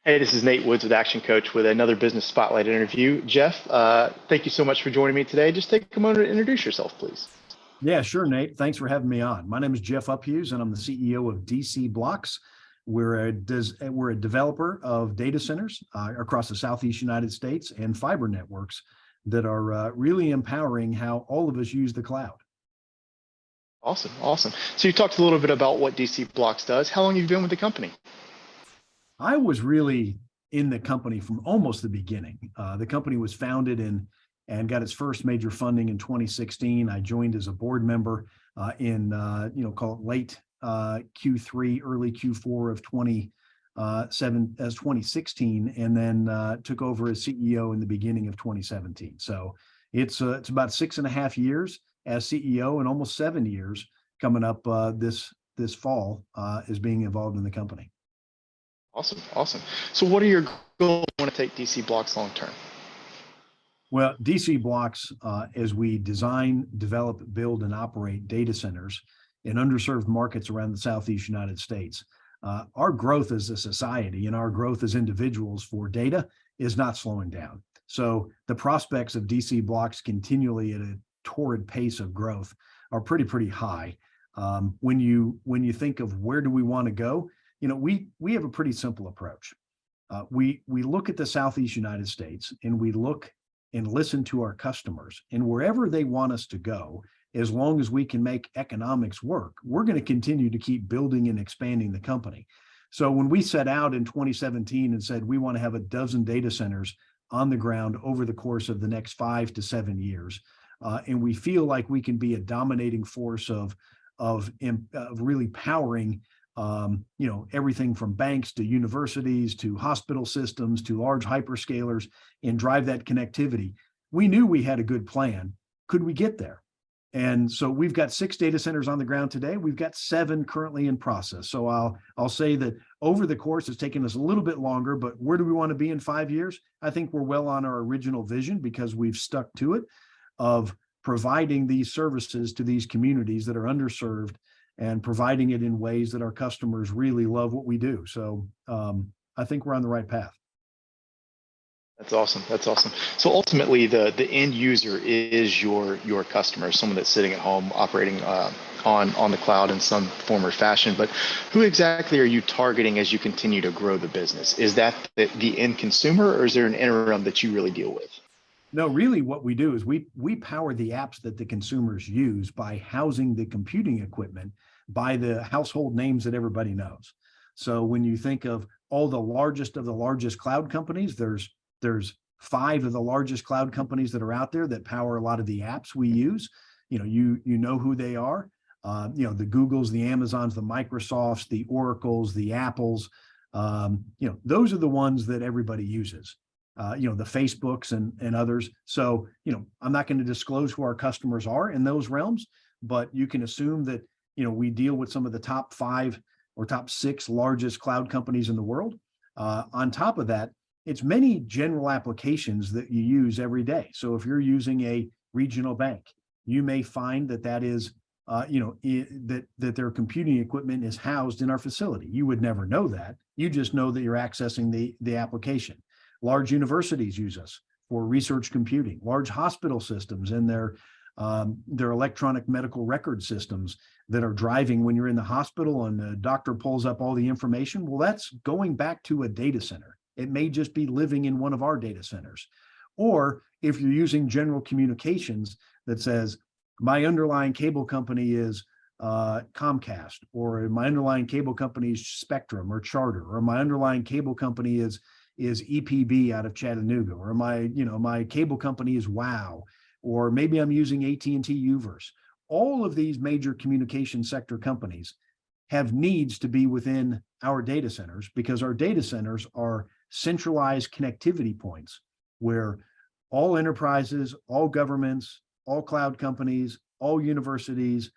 Hey, this is Nate Woods with Action Coach with another Business Spotlight interview. Jeff, thank you so much for joining me today. Just take a moment to introduce yourself, please. Yeah, sure, Nate. Thanks for having me on. My name is Jeff Uphues, and I'm the CEO of DC BLOX. We're a developer of data centers across the Southeast United States and fiber networks that are really empowering how all of us use the cloud. Awesome, awesome. So you talked a little bit about what DC BLOX does. How long have you been with the company? I was really in the company from almost the beginning. The company was founded and got its first major funding in 2016. I joined as a board member in call it late Q3, early Q4 of 2016, and then took over as CEO in the beginning of 2017. So it's about 6.5 years as CEO and almost 7 years coming up this fall as being involved in the company. Awesome, awesome. So what are your goals you want to take DC BLOX long term? Well, DC BLOX, as we design, develop, build, and operate data centers in underserved markets around the Southeast United States, our growth as a society and our growth as individuals for data is not slowing down. So the prospects of DC BLOX continually at a torrid pace of growth are pretty high. When you think of where do we want to go, we have a pretty simple approach. We look at the Southeast United States and we look and listen to our customers, and wherever they want us to go, as long as we can make economics work, we're going to continue to keep building and expanding the company. So when we set out in 2017 and said we want to have a dozen data centers on the ground over the course of the next 5 to 7 years, and we feel like we can be a dominating force of really powering everything from banks to universities to hospital systems to large hyperscalers and drive that connectivity. We knew we had a good plan. Could we get there? And so we've got 6 data centers on the ground today. We've got 7 currently in process. So I'll say that over the course, it's taken us a little bit longer, but where do we want to be in 5 years? I think we're well on our original vision because we've stuck to it of providing these services to these communities that are underserved and providing it in ways that our customers really love what we do. So I think we're on the right path. That's awesome. That's awesome. So ultimately, the end user is your customer, someone that's sitting at home operating on the cloud in some form or fashion. But who exactly are you targeting as you continue to grow the business? Is that the end consumer, or is there an interim that you really deal with? No, really what we do is we power the apps that the consumers use by housing the computing equipment by the household names that everybody knows. So when you think of all the largest of the largest cloud companies, there's 5 of the largest cloud companies that are out there that power a lot of the apps we use. You know who they are. The Googles, the Amazons, the Microsofts, the Oracles, the Apples. Those are the ones that everybody uses. The Facebooks and others. So, I'm not going to disclose who our customers are in those realms, but you can assume that, we deal with some of the top 5 or top 6 largest cloud companies in the world. On top of that, it's many general applications that you use every day. So if you're using a regional bank, you may find that is, that their computing equipment is housed in our facility. You would never know that. You just know that you're accessing the application. Large universities use us for research computing. Large hospital systems and their electronic medical record systems that are driving when you're in the hospital and the doctor pulls up all the information. Well, that's going back to a data center. It may just be living in one of our data centers. Or if you're using general communications that says, my underlying cable company is Comcast, or my underlying cable company is Spectrum or Charter, or my underlying cable company is EPB out of Chattanooga, or my cable company is WOW, or maybe I'm using AT&T Uverse. All of these major communication sector companies have needs to be within our data centers because our data centers are centralized connectivity points where all enterprises, all governments, all cloud companies, all universities,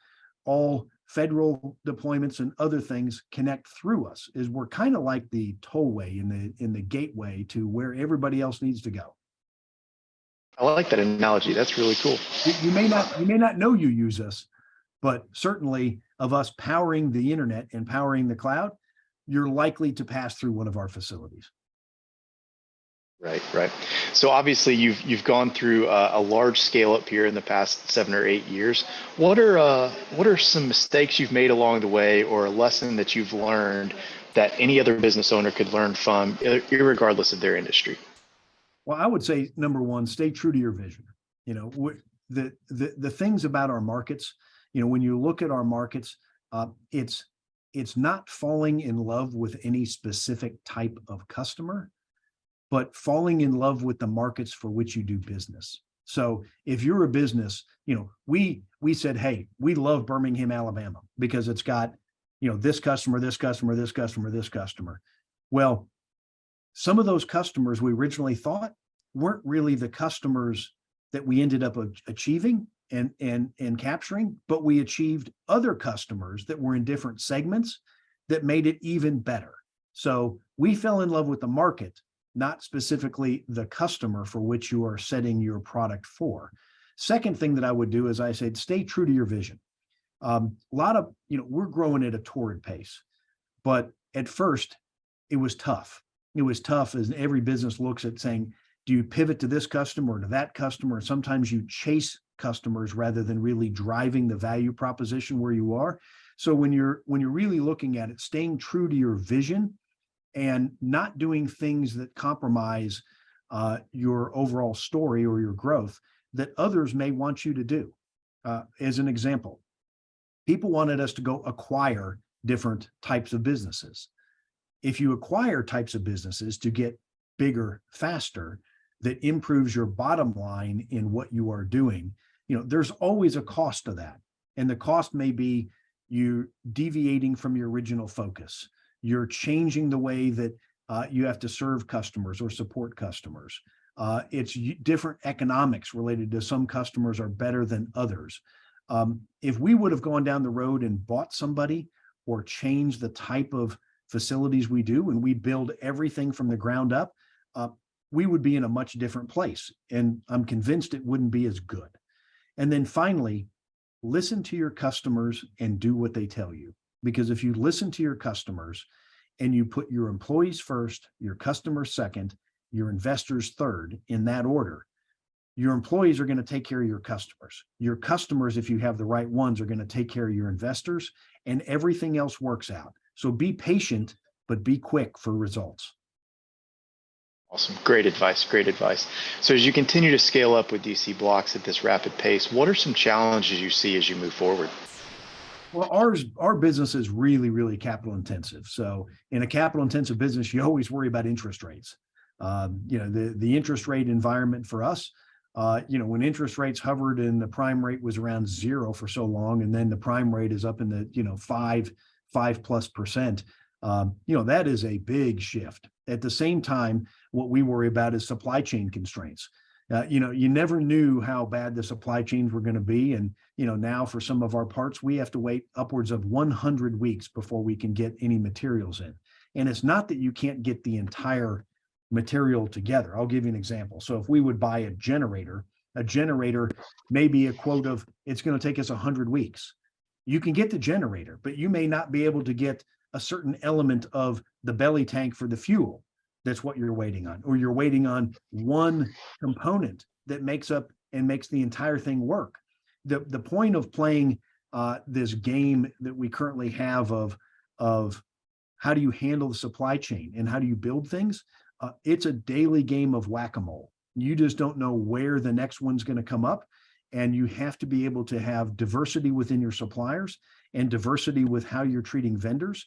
all federal deployments and other things connect through us. Is we're kind of like the tollway in the gateway to where everybody else needs to go. I like that analogy. That's really cool. You may not know you use us, but certainly of us powering the internet and powering the cloud, you're likely to pass through one of our facilities. Right, right. So obviously you've gone through a large scale up here in the past 7 or 8 years. What are some mistakes you've made along the way, or a lesson that you've learned that any other business owner could learn from, regardless of their industry? Well, I would say number one, stay true to your vision. You know, the things about our markets. You know, when you look at our markets, uh, it's it's not falling in love with any specific type of customer, but falling in love with the markets for which you do business. So if you're a business, you know, we said, hey, we love Birmingham, Alabama, because it's got, you know, this customer, this customer, this customer, this customer. Well, some of those customers we originally thought weren't really the customers that we ended up achieving and capturing, but we achieved other customers that were in different segments that made it even better. So we fell in love with the market, not specifically the customer for which you are setting your product for. Second thing that I would do is I said, stay true to your vision. A lot of, you know, we're growing at a torrid pace, but at first it was tough. It was tough as every business looks at saying, do you pivot to this customer or to that customer? And sometimes you chase customers rather than really driving the value proposition where you are. So when you're really looking at it, staying true to your vision and not doing things that compromise your overall story or your growth that others may want you to do. As an example, people wanted us to go acquire different types of businesses. If you acquire types of businesses to get bigger faster, that improves your bottom line in what you are doing, you know, there's always a cost to that. And the cost may be you deviating from your original focus. You're changing the way that you have to serve customers or support customers. It's different economics related to some customers are better than others. If we would have gone down the road and bought somebody or changed the type of facilities we do and we build everything from the ground up, we would be in a much different place. And I'm convinced it wouldn't be as good. And then finally, listen to your customers and do what they tell you. Because if you listen to your customers and you put your employees first, your customers second, your investors third, in that order, your employees are going to take care of your customers. Your customers, if you have the right ones, are going to take care of your investors, and everything else works out. So be patient, but be quick for results. Awesome. Great advice. Great advice. So as you continue to scale up with DC BLOX at this rapid pace, what are some challenges you see as you move forward? Well, our business is really, really capital intensive. So in a capital intensive business, you always worry about interest rates. You know, the interest rate environment for us, you know, when interest rates hovered and the prime rate was around 0 for so long, and then the prime rate is up in the, you know, 5+%, you know, that is a big shift. At the same time, what we worry about is supply chain constraints. You know, you never knew how bad the supply chains were going to be. And, you know, now for some of our parts, we have to wait upwards of 100 weeks before we can get any materials in. And it's not that you can't get the entire material together. I'll give you an example. So if we would buy a generator may be a quote of, it's going to take us 100 weeks. You can get the generator, but you may not be able to get a certain element of the belly tank for the fuel. That's what you're waiting on, or you're waiting on one component that makes up and makes the entire thing work. The point of playing this game that we currently have of how do you handle the supply chain and how do you build things? It's a daily game of whack-a-mole. You just don't know where the next one's going to come up, and you have to be able to have diversity within your suppliers and diversity with how you're treating vendors,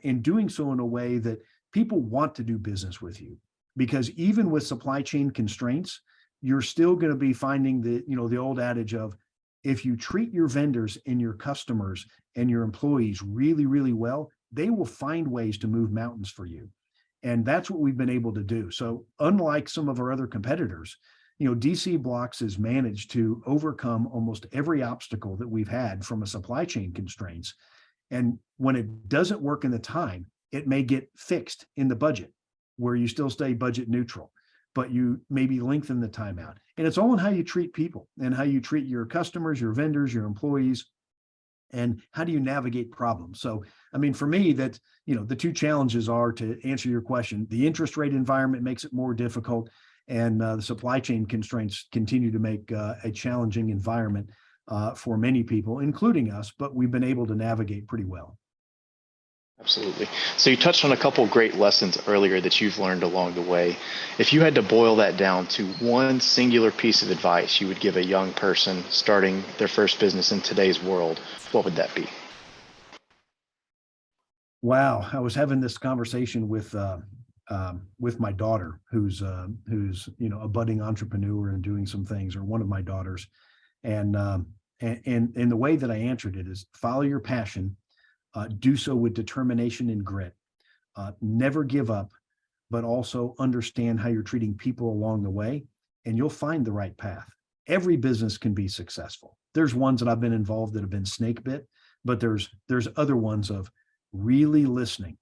and doing so in a way that people want to do business with you. Because even with supply chain constraints, you're still going to be finding the, you know, the old adage of, if you treat your vendors and your customers and your employees really, really well, they will find ways to move mountains for you. And that's what we've been able to do. So unlike some of our other competitors, you know, DC BLOX has managed to overcome almost every obstacle that we've had from a supply chain constraints. And when it doesn't work in the time, it may get fixed in the budget where you still stay budget neutral, but you maybe lengthen the timeout. And it's all in how you treat people and how you treat your customers, your vendors, your employees. And how do you navigate problems? So, I mean, for me, that, the two challenges are, to answer your question, the interest rate environment makes it more difficult, and the supply chain constraints continue to make a challenging environment for many people, including us, but we've been able to navigate pretty well. Absolutely. So you touched on a couple of great lessons earlier that you've learned along the way. If you had to boil that down to one singular piece of advice you would give a young person starting their first business in today's world, what would that be? Wow, I was having this conversation with my daughter, who's a budding entrepreneur and doing some things, or one of my daughters, and the way that I answered it is, follow your passion. Do so with determination and grit. Never give up, but also understand how you're treating people along the way, and you'll find the right path. Every business can be successful. There's ones that I've been involved that have been snake bit, but there's other ones of really listening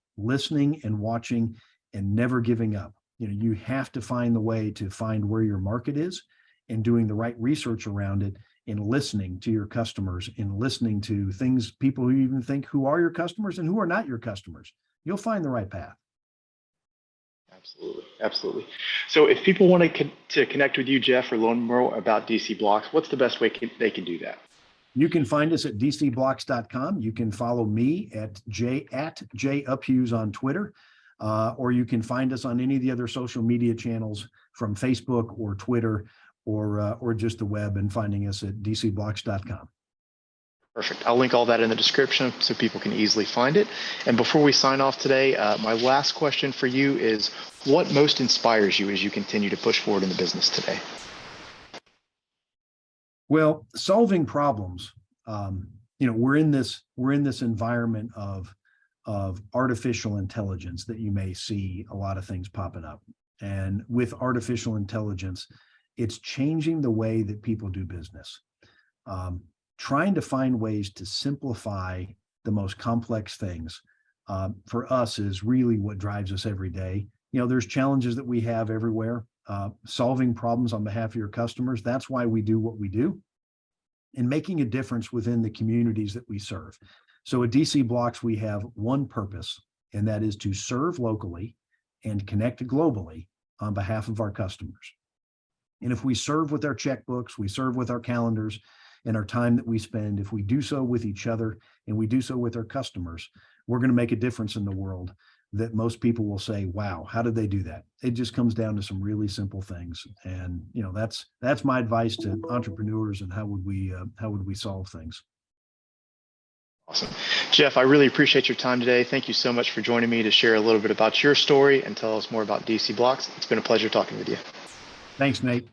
and watching and never giving up. You have to find the way to find where your market is, and doing the right research around it, in listening to your customers, in listening to people who even think who are your customers and who are not your customers. You'll find the right path. Absolutely. Absolutely. So if people want to connect with you, Jeff, or learn more about DC BLOX, what's the best way they can do that? You can find us at dcblocks.com. You can follow me at Uphues on Twitter, or you can find us on any of the other social media channels, from Facebook or Twitter, or just the web, and finding us at dcblocks.com. Perfect. I'll link all that in the description so people can easily find it. And before we sign off today, my last question for you is, what most inspires you as you continue to push forward in the business today? Well, solving problems. We're in this environment of artificial intelligence that you may see a lot of things popping up. And with artificial intelligence, it's changing the way that people do business. Trying to find ways to simplify the most complex things, for us, is really what drives us every day. There's challenges that we have everywhere. Solving problems on behalf of your customers, that's why we do what we do, and making a difference within the communities that we serve. So at DC BLOX, we have one purpose, and that is to serve locally and connect globally on behalf of our customers. And if we serve with our checkbooks, we serve with our calendars and our time that we spend, if we do so with each other and we do so with our customers, we're going to make a difference in the world that most people will say, wow, how did they do that? It just comes down to some really simple things. And, that's my advice to entrepreneurs, and how would we solve things. Awesome. Jeff, I really appreciate your time today. Thank you so much for joining me to share a little bit about your story and tell us more about DC BLOX. It's been a pleasure talking with you. Thanks, Nate.